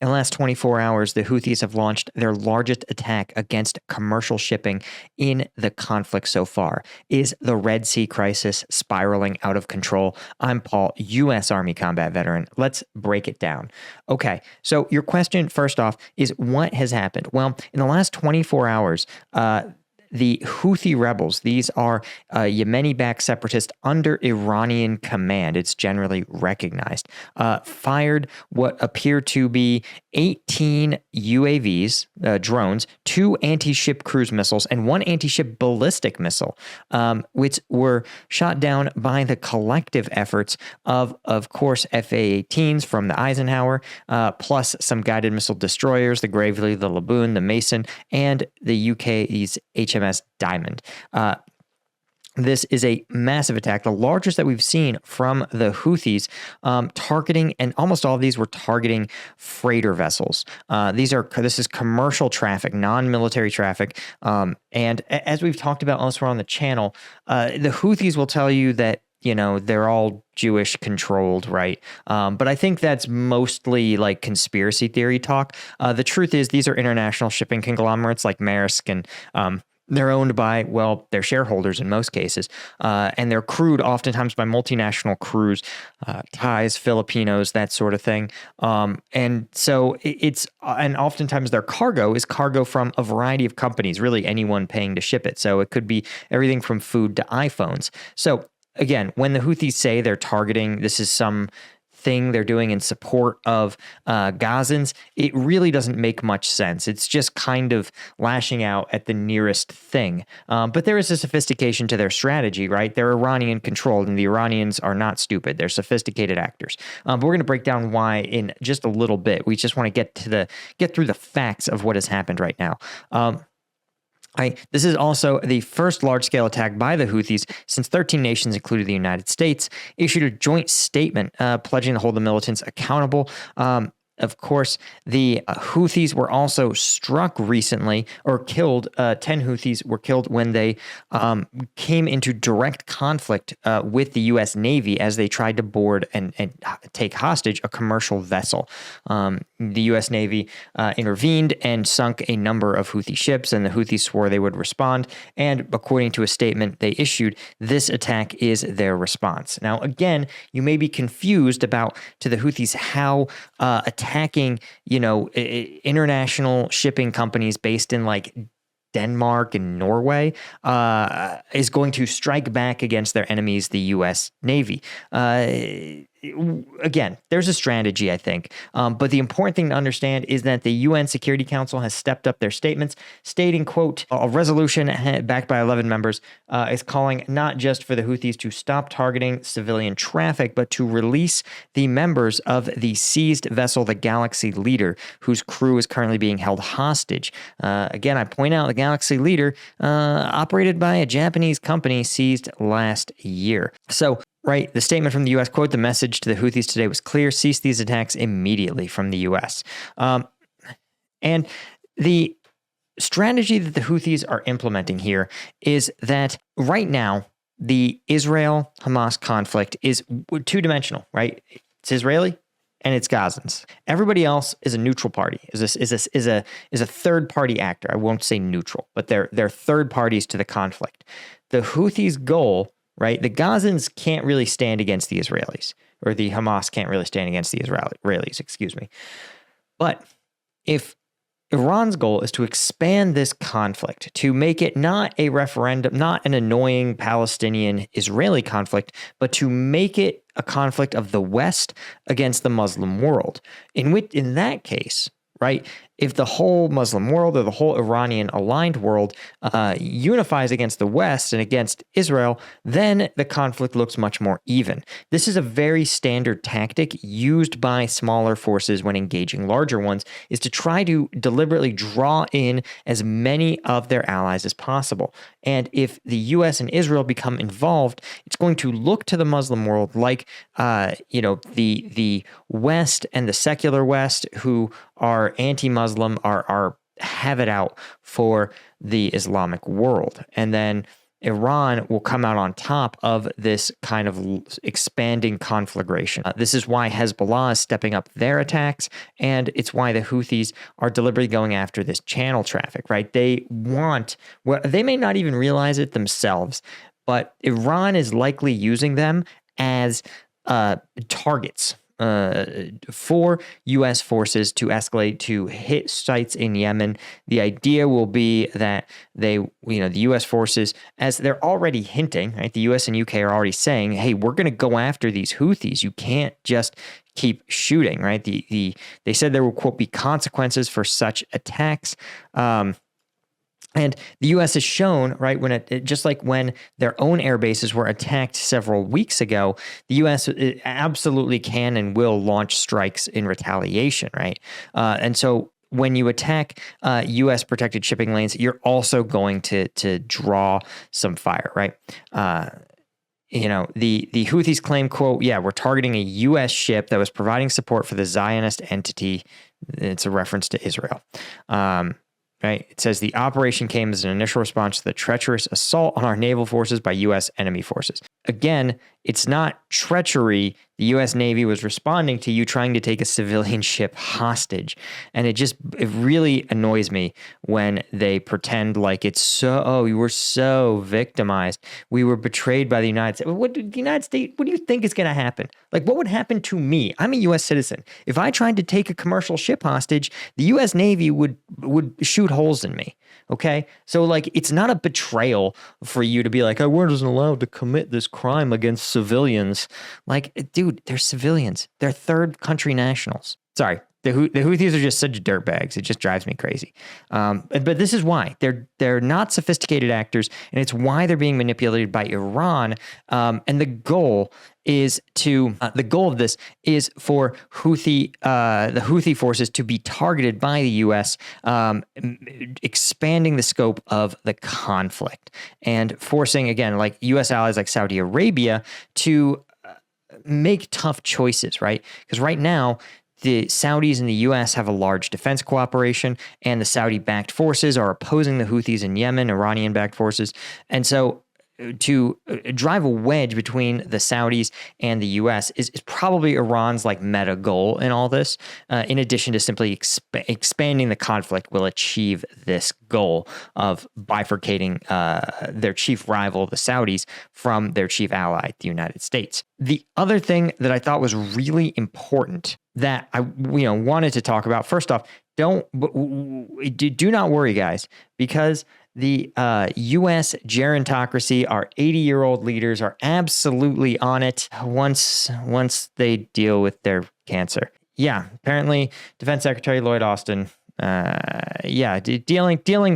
In the last 24 hours, the Houthis have launched their largest attack against commercial shipping in the conflict so far. Is the Red Sea crisis spiraling out of control? I'm Paul, U.S. Army combat veteran. Let's break it down. Okay, so your question, first off, is what has happened? Well, in the last 24 hours, the Houthi rebels, these are Yemeni-backed separatists under Iranian command, it's generally recognized, fired what appear to be 18 UAVs, drones, 2 anti-ship cruise missiles, and 1 anti-ship ballistic missile, which were shot down by the collective efforts of course, FA-18s from the Eisenhower, plus some guided missile destroyers, the Gravely, the Laboon, the Mason, and the UK's HMS Diamond. This is a massive attack, the largest that we've seen from the Houthis, targeting, and almost all of these were targeting freighter vessels. This is commercial traffic, non-military traffic, and as we've talked about elsewhere on the channel, the Houthis will tell you that they're all Jewish controlled, right? But I think that's mostly like conspiracy theory talk. The truth is these are international shipping conglomerates like Maersk, and they're owned by, well, their shareholders in most cases, and they're crewed oftentimes by multinational crews, Thais, Filipinos, that sort of thing. And so and oftentimes their cargo is cargo from a variety of companies, really anyone paying to ship it. So it could be everything from food to iPhones. So again, when the Houthis say they're targeting, this is some thing they're doing in support of Gazans, it really doesn't make much sense. It's just kind of lashing out at the nearest thing. But there is a sophistication to their strategy, right? They're Iranian controlled, and the Iranians are not stupid. They're sophisticated actors. But we're going to break down why in just a little bit. We just want to get through the facts of what has happened right now. This is also the first large-scale attack by the Houthis since 13 nations, including the United States, issued a joint statement pledging to hold the militants accountable. Of course, the Houthis were also struck recently, or killed. 10 Houthis were killed when they came into direct conflict with the U.S. Navy as they tried to board and take hostage a commercial vessel. The U.S. Navy intervened and sunk a number of Houthi ships, and the Houthis swore they would respond. And according to a statement they issued, this attack is their response. Now, again, you may be confused about, to the Houthis, how attacking, international shipping companies based in like Denmark and Norway is going to strike back against their enemies, the U.S. Navy. Again, there's a strategy, I think. But the important thing to understand is that the UN Security Council has stepped up their statements, stating, quote, a resolution backed by 11 members is calling not just for the Houthis to stop targeting civilian traffic, but to release the members of the seized vessel, the Galaxy Leader, whose crew is currently being held hostage. Again, I point out the Galaxy Leader, operated by a Japanese company, seized last year. So, right, the statement from the U.S., quote, the message to the Houthis today was clear: cease these attacks immediately, from the U.S. And the strategy that the Houthis are implementing here is that right now, the Israel-Hamas conflict is two-dimensional, right? It's Israeli and it's Gazans. Everybody else is a neutral party, is a third-party actor. I won't say neutral, but they're third parties to the conflict. The Houthis' goal, right? The Gazans can't really stand against the Israelis, or the Hamas can't really stand against the Israelis, excuse me. But if Iran's goal is to expand this conflict, to make it not a referendum, not an annoying Palestinian-Israeli conflict, but to make it a conflict of the West against the Muslim world, in that case, right, if the whole Muslim world or the whole Iranian aligned world unifies against the West and against Israel, then the conflict looks much more even. This is a very standard tactic used by smaller forces when engaging larger ones, is to try to deliberately draw in as many of their allies as possible. And if the U.S. and Israel become involved, it's going to look to the Muslim world like, the West and the secular West, who are anti-Muslim, are have it out for the Islamic world. And then Iran will come out on top of this kind of expanding conflagration. This is why Hezbollah is stepping up their attacks, and it's why the Houthis are deliberately going after this channel traffic, right? They want, well, they may not even realize it themselves, but Iran is likely using them as targets for U.S. forces to escalate to hit sites in Yemen. The idea will be that the U.S. forces, as they're already hinting, right? The U.S. and U.K. are already saying, hey, we're going to go after these Houthis. You can't just keep shooting, right? They said there will, quote, be consequences for such attacks. And the U.S. has shown, right, when just like when their own air bases were attacked several weeks ago, the U.S. absolutely can and will launch strikes in retaliation, right? And so when you attack U.S. protected shipping lanes, you're also going to draw some fire, right? The Houthis claim, quote, yeah, we're targeting a U.S. ship that was providing support for the Zionist entity. It's a reference to Israel. Right. It says the operation came as an initial response to the treacherous assault on our naval forces by U.S. enemy forces. Again, it's not treachery. The U.S. Navy was responding to you trying to take a civilian ship hostage. And it really annoys me when they pretend like it's so, oh, we were so victimized. We were betrayed by the United States. What do you think is going to happen? Like, what would happen to me? I'm a U.S. citizen. If I tried to take a commercial ship hostage, the U.S. Navy would shoot holes in me. Okay. So like, it's not a betrayal for you to be like, oh, we're not allowed to commit this crime against civilians. Like, dude, they're civilians. They're third country nationals. Sorry. The Houthis are just such dirtbags. It just drives me crazy. But this is why they're not sophisticated actors, and it's why they're being manipulated by Iran. And the goal of this is for the Houthi forces to be targeted by the U.S., expanding the scope of the conflict and forcing, again, like U.S. allies like Saudi Arabia to make tough choices, right? Because right now, the Saudis and the U.S. have a large defense cooperation, and the Saudi-backed forces are opposing the Houthis in Yemen, Iranian-backed forces. And so to drive a wedge between the Saudis and the U.S. is probably Iran's like meta goal in all this. In addition to simply expanding the conflict, will achieve this goal of bifurcating their chief rival, the Saudis, from their chief ally, the United States. The other thing that I thought was really important that I wanted to talk about, first off, do not worry, guys, because the U.S. gerontocracy, our 80-year-old leaders are absolutely on it once they deal with their cancer. Yeah, apparently Defense Secretary Lloyd Austin, dealing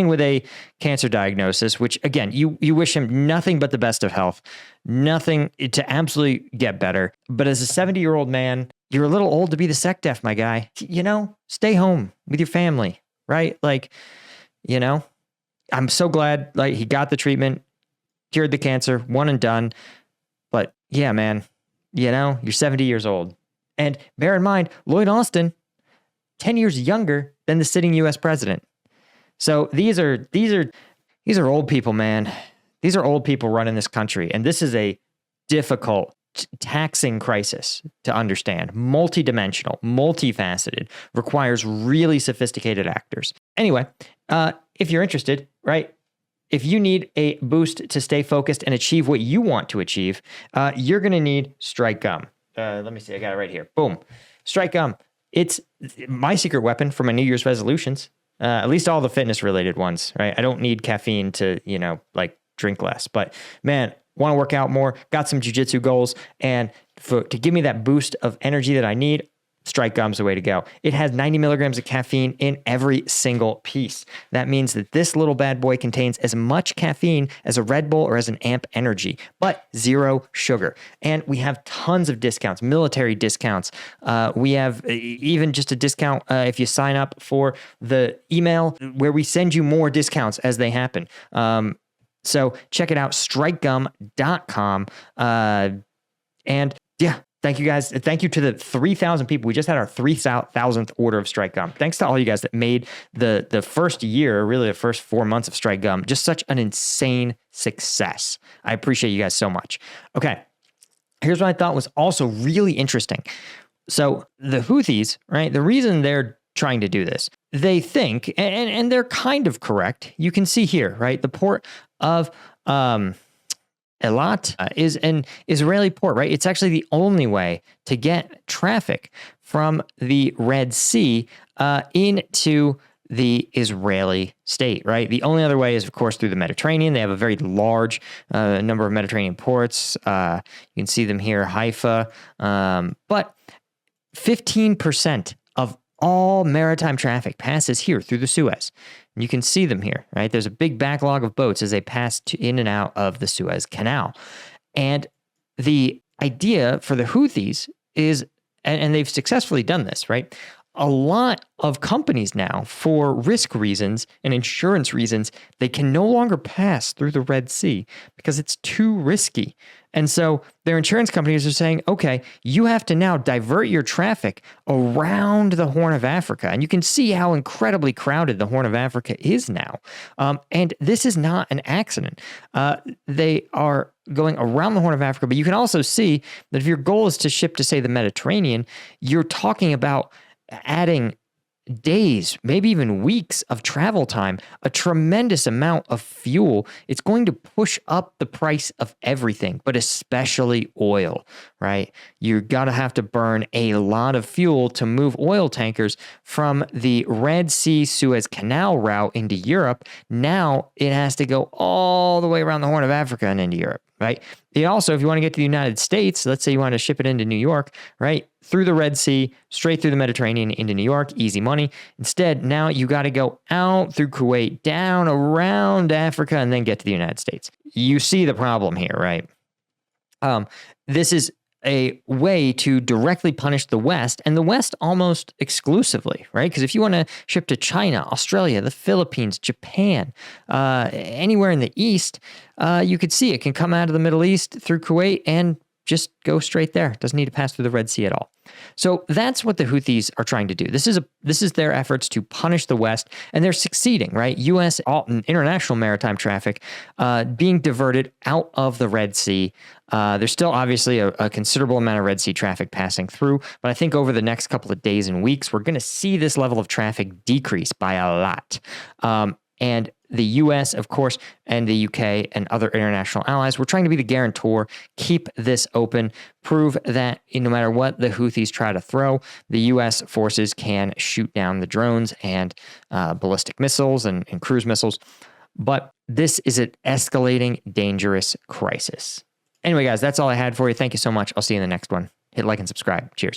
with a cancer diagnosis, which, again, you wish him nothing but the best of health, nothing to absolutely get better. But as a 70-year-old man, you're a little old to be the SecDef, my guy. Stay home with your family, right? Like, I'm so glad like he got the treatment, cured the cancer, one and done. But yeah, man, you're 70 years old. And bear in mind, Lloyd Austin, 10 years younger than the sitting U.S. president. So these are old people, man. These are old people running this country. And this is a difficult, taxing crisis to understand. Multidimensional, multifaceted, requires really sophisticated actors. Anyway, if you're interested, right? If you need a boost to stay focused and achieve what you want to achieve, you're going to need Strike Gum. Let me see. I got it right here. Boom. Strike Gum. It's my secret weapon for my New Year's resolutions. At least all the fitness related ones, right? I don't need caffeine to, drink less. But man, want to work out more, got some jiu-jitsu goals, and to give me that boost of energy that I need, Strike Gum's the way to go. It has 90 milligrams of caffeine in every single piece. That means that this little bad boy contains as much caffeine as a Red Bull or as an Amp Energy, but zero sugar. And we have tons of discounts, military discounts. We have even just a discount if you sign up for the email where we send you more discounts as they happen. So check it out, strikegum.com. And yeah, Thank you guys. Thank you to the 3,000 people. We just had our 3,000th order of Strike Gum. Thanks to all you guys that made the first year, really the first 4 months of Strike Gum, just such an insane success. I appreciate you guys so much. Okay, here's what I thought was also really interesting. So the Houthis, right, the reason they're trying to do this, they think, and they're kind of correct. You can see here, right, the port of Eilat is an Israeli port, right? It's actually the only way to get traffic from the Red Sea into the Israeli state, right? The only other way is, of course, through the Mediterranean. They have a very large number of Mediterranean ports. You can see them here, Haifa. But 15% of all maritime traffic passes here through the Suez. And you can see them here, right? There's a big backlog of boats as they pass in and out of the Suez Canal. And the idea for the Houthis is, and they've successfully done this, right? A lot of companies now, for risk reasons and insurance reasons, they can no longer pass through the Red Sea because it's too risky. And so their insurance companies are saying, okay, you have to now divert your traffic around the Horn of Africa. And you can see how incredibly crowded the Horn of Africa is now. And this is not an accident. They are going around the Horn of Africa, but you can also see that if your goal is to ship to, say, the Mediterranean, you're talking about adding days, maybe even weeks of travel time, a tremendous amount of fuel. It's going to push up the price of everything, but especially oil, right? You're going to have to burn a lot of fuel to move oil tankers from the Red Sea Suez Canal route into Europe. Now it has to go all the way around the Horn of Africa and into Europe, right? It also, if you want to get to the United States, let's say you want to ship it into New York, right? Through the Red Sea, straight through the Mediterranean into New York, easy money. Instead, now you got to go out through Kuwait, down around Africa, and then get to the United States. You see the problem here, right? This is a way to directly punish the West, and the West almost exclusively, right? Because if you want to ship to China, Australia, the Philippines, Japan, anywhere in the East, you could see it can come out of the Middle East through Kuwait and just go straight there. It doesn't need to pass through the Red Sea at all. So that's what the Houthis are trying to do. This is their efforts to punish the West, and they're succeeding, right? U.S. international maritime traffic being diverted out of the Red Sea. There's still obviously a considerable amount of Red Sea traffic passing through, but I think over the next couple of days and weeks, we're going to see this level of traffic decrease by a lot. And the U.S., of course, and the U.K. and other international allies, we're trying to be the guarantor, keep this open, prove that no matter what the Houthis try to throw, the U.S. forces can shoot down the drones and ballistic missiles and cruise missiles. But this is an escalating, dangerous crisis. Anyway, guys, that's all I had for you. Thank you so much. I'll see you in the next one. Hit like and subscribe. Cheers.